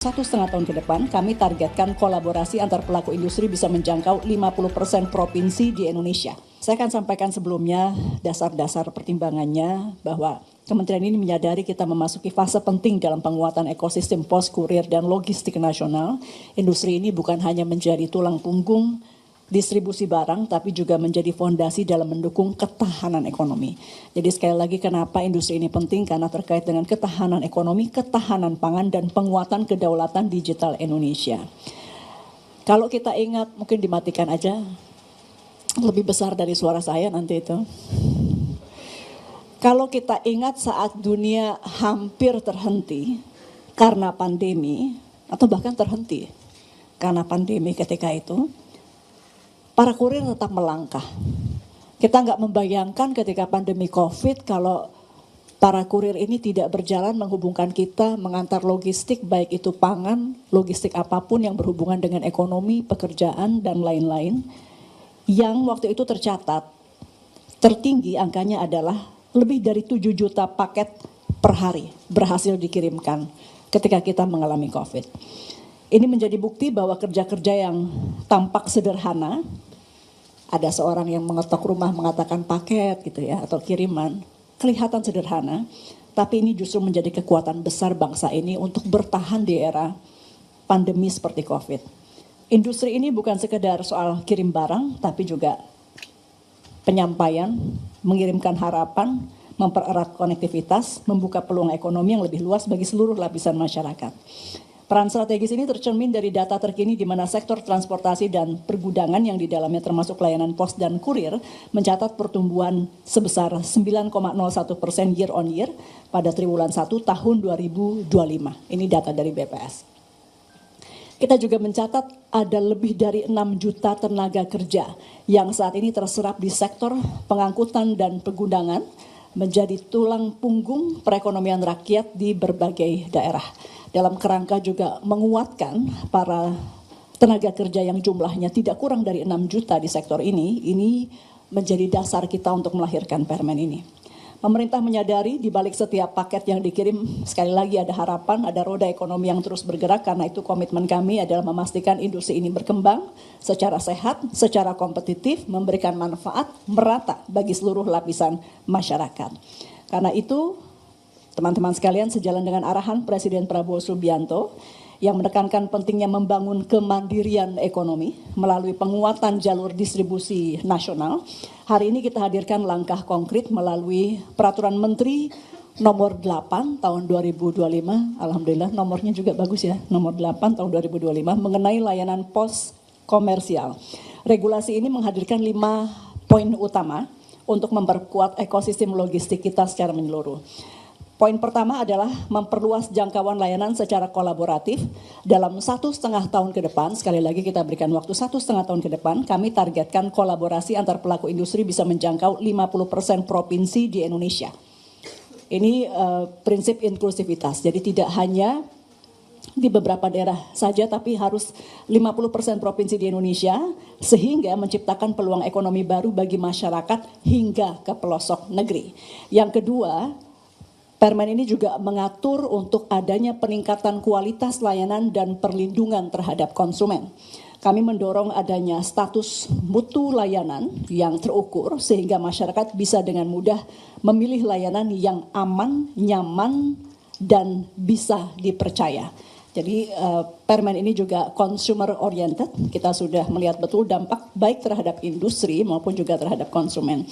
1,5 tahun ke depan, kami targetkan kolaborasi antar pelaku industri bisa menjangkau 50% provinsi di Indonesia. Saya akan sampaikan sebelumnya dasar-dasar pertimbangannya bahwa Kementerian ini menyadari kita memasuki fase penting dalam penguatan ekosistem pos, kurir, dan logistik nasional. Industri ini bukan hanya menjadi tulang punggung distribusi barang, tapi juga menjadi fondasi dalam mendukung ketahanan ekonomi. Jadi sekali lagi kenapa industri ini penting, karena terkait dengan ketahanan ekonomi, ketahanan pangan, dan penguatan kedaulatan digital Indonesia. Kalau kita ingat, mungkin dimatikan aja, lebih besar dari suara saya nanti itu. Kalau kita ingat saat dunia hampir terhenti karena pandemi, atau bahkan terhenti karena pandemi ketika itu, para kurir tetap melangkah. Kita nggak membayangkan ketika pandemi COVID kalau para kurir ini tidak berjalan menghubungkan kita, mengantar logistik, baik itu pangan, logistik apapun yang berhubungan dengan ekonomi, pekerjaan, dan lain-lain. Yang waktu itu tercatat, tertinggi angkanya adalah lebih dari 7 juta paket per hari berhasil dikirimkan ketika kita mengalami COVID. Ini menjadi bukti bahwa kerja-kerja yang tampak sederhana, ada seorang yang mengetok rumah mengatakan paket gitu ya, atau kiriman, kelihatan sederhana, tapi ini justru menjadi kekuatan besar bangsa ini untuk bertahan di era pandemi seperti COVID. Industri ini bukan sekedar soal kirim barang, tapi juga penyampaian, mengirimkan harapan, mempererat konektivitas, membuka peluang ekonomi yang lebih luas bagi seluruh lapisan masyarakat. Peran strategis ini tercermin dari data terkini di mana sektor transportasi dan pergudangan yang di dalamnya termasuk layanan pos dan kurir mencatat pertumbuhan sebesar 9,01% year on year pada triwulan 1 tahun 2025. Ini data dari BPS. Kita juga mencatat ada lebih dari 6 juta tenaga kerja yang saat ini terserap di sektor pengangkutan dan pergudangan menjadi tulang punggung perekonomian rakyat di berbagai daerah. Dalam kerangka juga menguatkan para tenaga kerja yang jumlahnya tidak kurang dari 6 juta di sektor ini menjadi dasar kita untuk melahirkan permen ini. Pemerintah menyadari di balik setiap paket yang dikirim, sekali lagi ada harapan, ada roda ekonomi yang terus bergerak, karena itu komitmen kami adalah memastikan industri ini berkembang secara sehat, secara kompetitif, memberikan manfaat merata bagi seluruh lapisan masyarakat. Karena itu, teman-teman sekalian, sejalan dengan arahan Presiden Prabowo Subianto yang menekankan pentingnya membangun kemandirian ekonomi melalui penguatan jalur distribusi nasional, hari ini kita hadirkan langkah konkret melalui Peraturan Menteri nomor 8 tahun 2025, alhamdulillah nomornya juga bagus ya, nomor 8 tahun 2025 mengenai layanan pos komersial. Regulasi ini menghadirkan 5 poin utama untuk memperkuat ekosistem logistik kita secara menyeluruh. Poin pertama adalah memperluas jangkauan layanan secara kolaboratif dalam 1,5 tahun ke depan. Sekali lagi kita berikan waktu 1,5 tahun ke depan. Kami targetkan kolaborasi antar pelaku industri bisa menjangkau 50% provinsi di Indonesia. Ini prinsip inklusivitas. Jadi tidak hanya di beberapa daerah saja, tapi harus 50% provinsi di Indonesia, sehingga menciptakan peluang ekonomi baru bagi masyarakat hingga ke pelosok negeri. Yang kedua, Permen ini juga mengatur untuk adanya peningkatan kualitas layanan dan perlindungan terhadap konsumen. Kami mendorong adanya status mutu layanan yang terukur sehingga masyarakat bisa dengan mudah memilih layanan yang aman, nyaman, dan bisa dipercaya. Jadi permen ini juga consumer oriented, kita sudah melihat betul dampak baik terhadap industri maupun juga terhadap konsumen.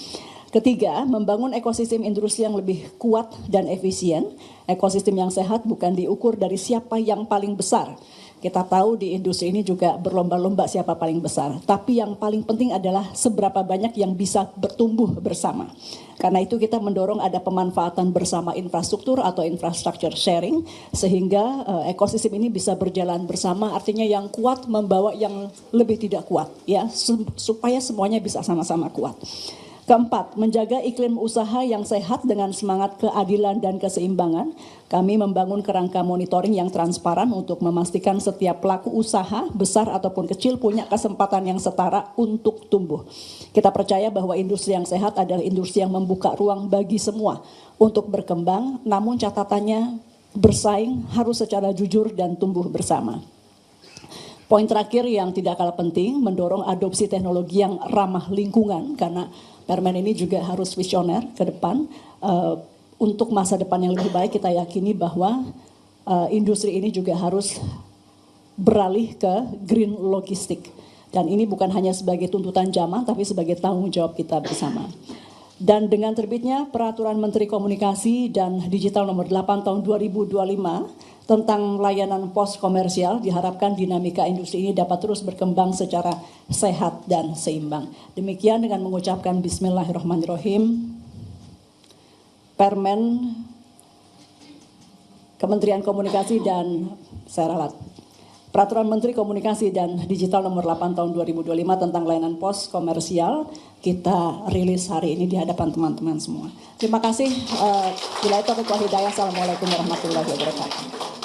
Ketiga, membangun ekosistem industri yang lebih kuat dan efisien. Ekosistem yang sehat bukan diukur dari siapa yang paling besar. Kita tahu di industri ini juga berlomba-lomba siapa paling besar. Tapi yang paling penting adalah seberapa banyak yang bisa bertumbuh bersama. Karena itu kita mendorong ada pemanfaatan bersama infrastruktur atau infrastructure sharing. Sehingga ekosistem ini bisa berjalan bersama, artinya yang kuat membawa yang lebih tidak kuat. Ya, supaya semuanya bisa sama-sama kuat. Keempat, menjaga iklim usaha yang sehat dengan semangat keadilan dan keseimbangan. Kami membangun kerangka monitoring yang transparan untuk memastikan setiap pelaku usaha, besar ataupun kecil, punya kesempatan yang setara untuk tumbuh. Kita percaya bahwa industri yang sehat adalah industri yang membuka ruang bagi semua untuk berkembang, namun catatannya bersaing harus secara jujur dan tumbuh bersama. Poin terakhir yang tidak kalah penting, mendorong adopsi teknologi yang ramah lingkungan, karena Permen ini juga harus visioner ke depan. Untuk masa depan yang lebih baik, kita yakini bahwa industri ini juga harus beralih ke green logistik. Dan ini bukan hanya sebagai tuntutan zaman, tapi sebagai tanggung jawab kita bersama. Dan dengan terbitnya Peraturan Menteri Komunikasi dan Digital Nomor 8 Tahun 2025 tentang layanan pos komersial, diharapkan dinamika industri ini dapat terus berkembang secara sehat dan seimbang. Demikian dengan mengucapkan Bismillahirrahmanirrahim, Permen Kementerian Komunikasi dan saya ralat. Peraturan Menteri Komunikasi dan Digital Nomor 8 Tahun 2025 tentang layanan pos komersial kita rilis hari ini di hadapan teman-teman semua. Terima kasih. Bila itu Hidayah. Assalamualaikum warahmatullahi wabarakatuh.